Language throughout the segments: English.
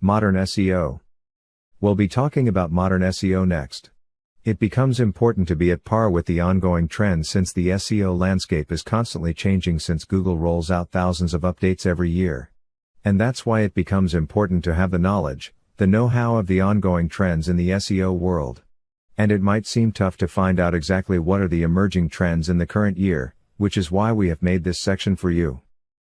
Modern SEO. We'll be talking about modern SEO next. It becomes important to be at par with the ongoing trends since the SEO landscape is constantly changing since Google rolls out thousands of updates every year. And that's why it becomes important to have the knowledge, the know-how of the ongoing trends in the SEO world. And it might seem tough to find out exactly what are the emerging trends in the current year, which is why we have made this section for you.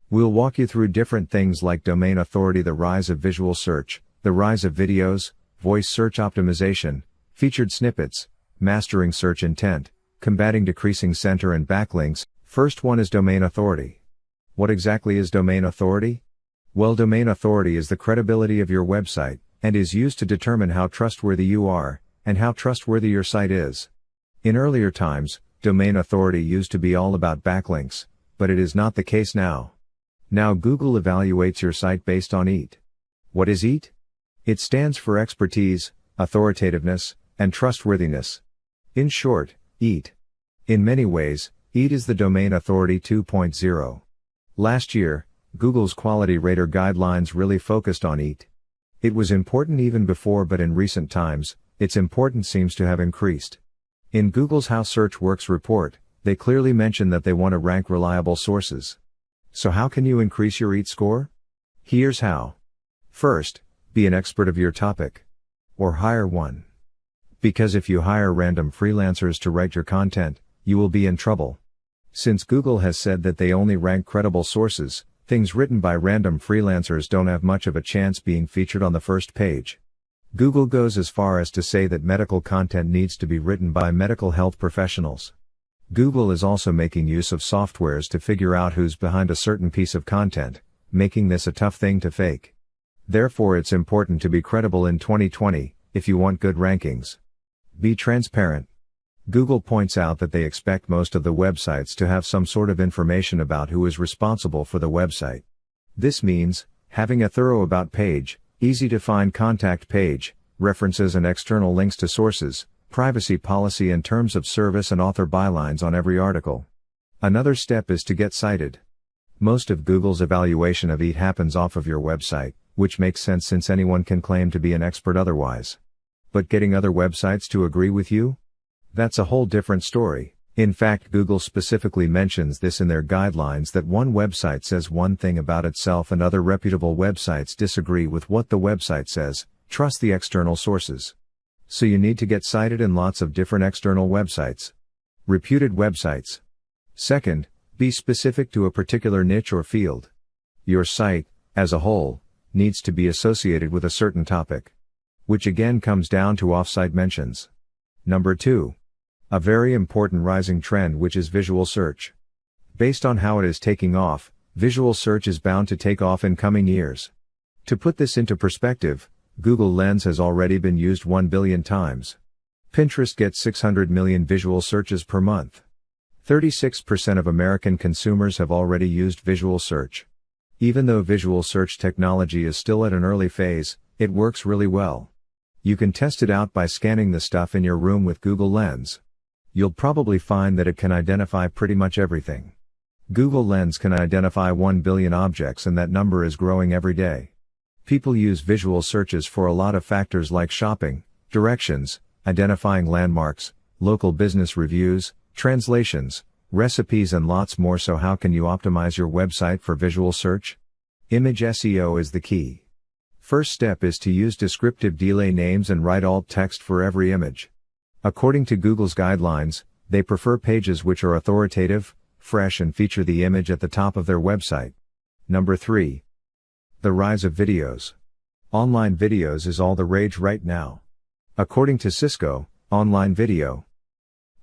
We'll walk you through different things like domain authority, the rise of visual search, the rise of videos, voice search optimization, featured snippets, mastering search intent, combating decreasing center and backlinks. First one is domain authority. What exactly is domain authority? Well, domain authority is the credibility of your website, and is used to determine how trustworthy you are, and how trustworthy your site is. In earlier times, domain authority used to be all about backlinks, but it is not the case now. Now Google evaluates your site based on EAT. What is EAT? It stands for expertise, authoritativeness, and trustworthiness. In short, EAT. In many ways, EAT is the Domain Authority 2.0. Last year, Google's quality rater guidelines really focused on EAT. It was important even before, but in recent times, its importance seems to have increased. In Google's How Search Works report, they clearly mention that they want to rank reliable sources. So how can you increase your EAT score? Here's how. First, be an expert of your topic. Or hire one. Because if you hire random freelancers to write your content, you will be in trouble. Since Google has said that they only rank credible sources, things written by random freelancers don't have much of a chance being featured on the first page. Google goes as far as to say that medical content needs to be written by medical health professionals. Google is also making use of softwares to figure out who's behind a certain piece of content, making this a tough thing to fake. Therefore, it's important to be credible in 2020, if you want good rankings. Be transparent. Google points out that they expect most of the websites to have some sort of information about who is responsible for the website. This means, having a thorough about page, easy to find contact page, references and external links to sources, privacy policy and terms of service and author bylines on every article. Another step is to get cited. Most of Google's evaluation of EAT happens off of your website, which makes sense since anyone can claim to be an expert otherwise. But getting other websites to agree with you? That's a whole different story. In fact, Google specifically mentions this in their guidelines, that one website says one thing about itself and other reputable websites disagree with what the website says. Trust the external sources. So you need to get cited in lots of different external websites. Reputed websites. Second, be specific to a particular niche or field. Your site, as a whole, needs to be associated with a certain topic. Which again comes down to off-site mentions. Number 2. A very important rising trend, which is visual search. Based on how it is taking off, visual search is bound to take off in coming years. To put this into perspective, Google Lens has already been used 1 billion times. Pinterest gets 600 million visual searches per month. 36% of American consumers have already used visual search. Even though visual search technology is still at an early phase, it works really well. You can test it out by scanning the stuff in your room with Google Lens. You'll probably find that it can identify pretty much everything. Google Lens can identify 1 billion objects, and that number is growing every day. People use visual searches for a lot of factors like shopping, directions, identifying landmarks, local business reviews, translations, recipes and lots more. So how can you optimize your website for visual search? Image SEO is the key. First step is to use descriptive delay names and write alt text for every image. According to Google's guidelines, they prefer pages which are authoritative, fresh and feature the image at the top of their website. Number 3. The rise of videos. Online videos is all the rage right now. According to Cisco, online video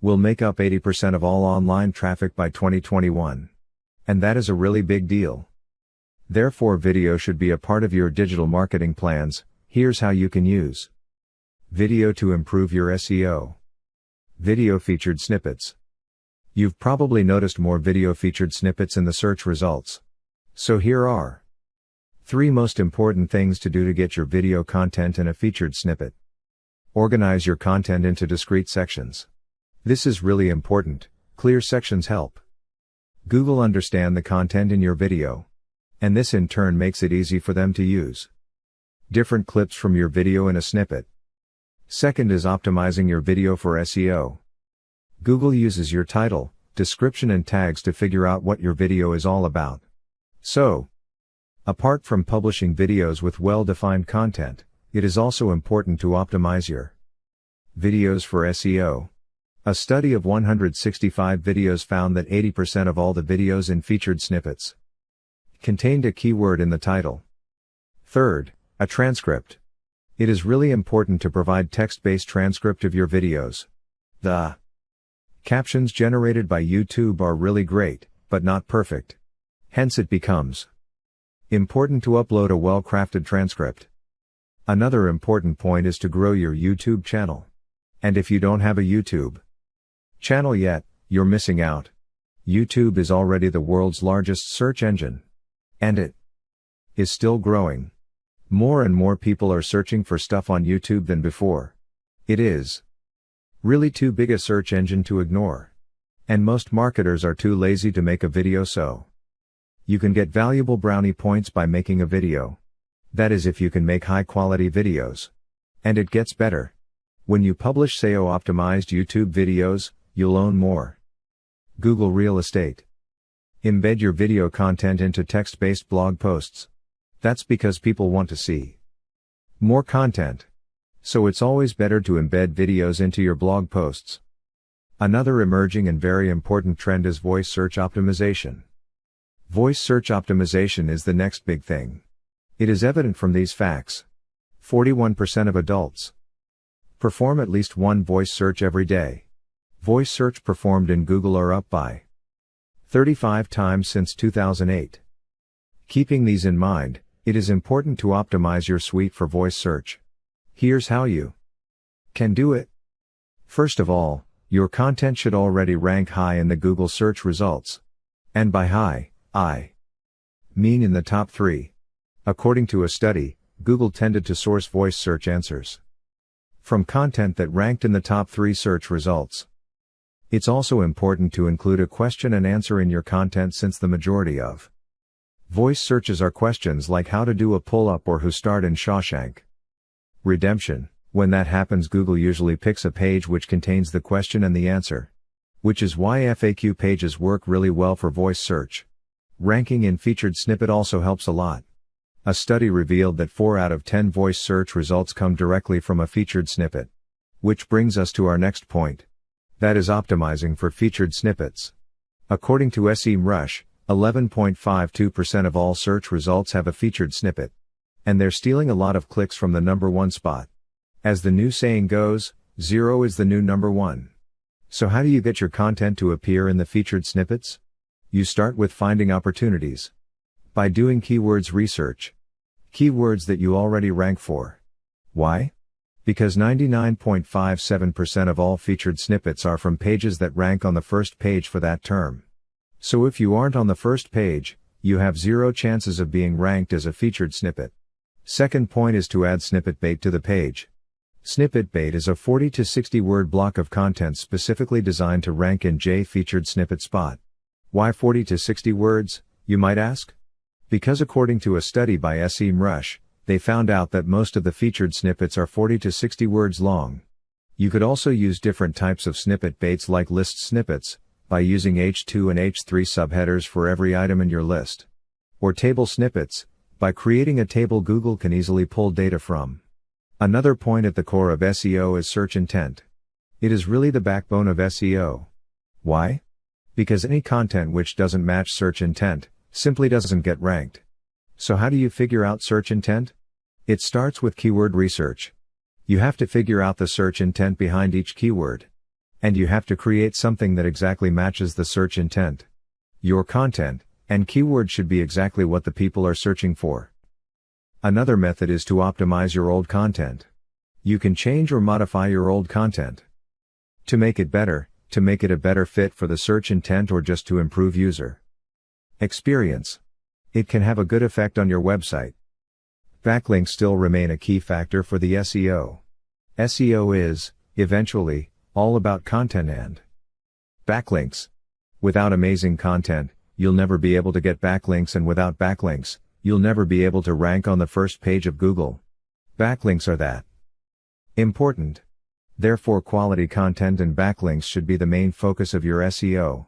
will make up 80% of all online traffic by 2021. And that is a really big deal. Therefore, video should be a part of your digital marketing plans. Here's how you can use video to improve your SEO. Video featured snippets. You've probably noticed more video featured snippets in the search results. So here are 3 most important things to do to get your video content in a featured snippet. Organize your content into discrete sections. This is really important. Clear sections help Google understand the content in your video. And this in turn makes it easy for them to use. different clips from your video in a snippet. Second is optimizing your video for SEO. Google uses your title, description and tags to figure out what your video is all about. So, apart from publishing videos with well-defined content, it is also important to optimize your videos for SEO. A study of 165 videos found that 80% of all the videos in featured snippets contained a keyword in the title. Third, a transcript. It is really important to provide text-based transcript of your videos. The captions generated by YouTube are really great, but not perfect. Hence it becomes important to upload a well-crafted transcript. Another important point is to grow your YouTube channel. And if you don't have a YouTube channel yet, you're missing out. YouTube is already the world's largest search engine. And it is still growing. More and more people are searching for stuff on YouTube than before. It is really too big a search engine to ignore. And most marketers are too lazy to make a video, so you can get valuable brownie points by making a video. That is if you can make high quality videos. And it gets better. When you publish SEO optimized YouTube videos, you'll own more Google real estate. Embed your video content into text-based blog posts. That's because people want to see more content. So it's always better to embed videos into your blog posts. Another emerging and very important trend is voice search optimization. Voice search optimization is the next big thing. It is evident from these facts. 41% of adults perform at least one voice search every day. Voice search performed in Google are up by 35 times since 2008. Keeping these in mind, it is important to optimize your suite for voice search. Here's how you can do it. First of all, your content should already rank high in the Google search results. And by high, I mean in the top 3. According to a study, Google tended to source voice search answers from content that ranked in the top 3 search results. It's also important to include a question and answer in your content, since the majority of voice searches are questions like how to do a pull-up or who starred in Shawshank Redemption. When that happens, Google usually picks a page which contains the question and the answer. Which is why FAQ pages work really well for voice search. Ranking in featured snippet also helps a lot. A study revealed that 4 out of 10 voice search results come directly from a featured snippet. Which brings us to our next point. That is optimizing for featured snippets. According to SEMrush, 11.52% of all search results have a featured snippet. And they're stealing a lot of clicks from the number 1 spot. As the new saying goes, 0 is the new number 1. So how do you get your content to appear in the featured snippets? You start with finding opportunities. By doing keywords research. Keywords that you already rank for. Why? Because 99.57% of all featured snippets are from pages that rank on the first page for that term. So if you aren't on the first page, you have 0 chances of being ranked as a featured snippet. Second point is to add snippet bait to the page. Snippet bait is a 40 to 60 word block of content specifically designed to rank in J featured snippet spot. Why 40 to 60 words, you might ask? Because according to a study by SEMrush, they found out that most of the featured snippets are 40 to 60 words long. You could also use different types of snippet baits like list snippets, by using H2 and H3 subheaders for every item in your list. Or table snippets, by creating a table Google can easily pull data from. Another point at the core of SEO is search intent. It is really the backbone of SEO. Why? Because any content which doesn't match search intent, simply doesn't get ranked. So how do you figure out search intent? It starts with keyword research. You have to figure out the search intent behind each keyword. And you have to create something that exactly matches the search intent. Your content and keyword should be exactly what the people are searching for. Another method is to optimize your old content. You can change or modify your old content to make it better, to make it a better fit for the search intent, or just to improve user experience. It can have a good effect on your website. Backlinks still remain a key factor for the SEO. SEO is, eventually, all about content and backlinks. Without amazing content, you'll never be able to get backlinks, and without backlinks, you'll never be able to rank on the first page of Google. Backlinks are that important. Therefore, quality content and backlinks should be the main focus of your SEO.